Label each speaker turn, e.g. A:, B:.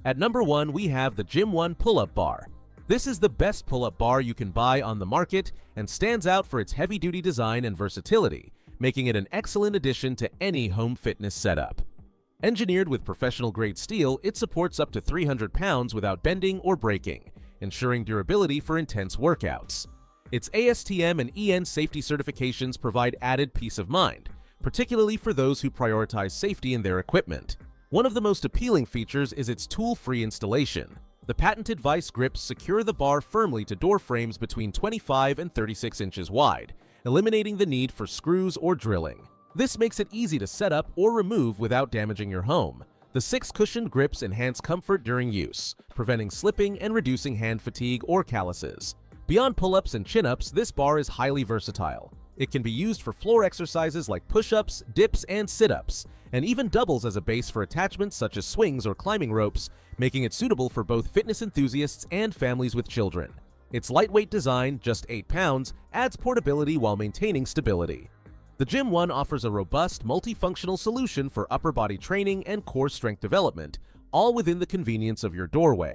A: At number 1, we have the Gym1 pull-up bar. This is the best pull-up bar you can buy on the market and stands out for its heavy-duty design and versatility, making it an excellent addition to any home fitness setup. Engineered with professional-grade steel, it supports up to 300 pounds without bending or breaking, ensuring durability for intense workouts. Its ASTM and EN safety certifications provide added peace of mind, particularly for those who prioritize safety in their equipment. One of the most appealing features is its tool-free installation. The patented vice grips secure the bar firmly to door frames between 25 and 36 inches wide, eliminating the need for screws or drilling. This makes it easy to set up or remove without damaging your home. The 6 cushioned grips enhance comfort during use, preventing slipping and reducing hand fatigue or calluses. Beyond pull-ups and chin-ups, this bar is highly versatile. It can be used for floor exercises like push-ups, dips, and sit-ups, and even doubles as a base for attachments such as swings or climbing ropes, making it suitable for both fitness enthusiasts and families with children. Its lightweight design, just 8 pounds, adds portability while maintaining stability. The Gym1 offers a robust, multifunctional solution for upper body training and core strength development, all within the convenience of your doorway.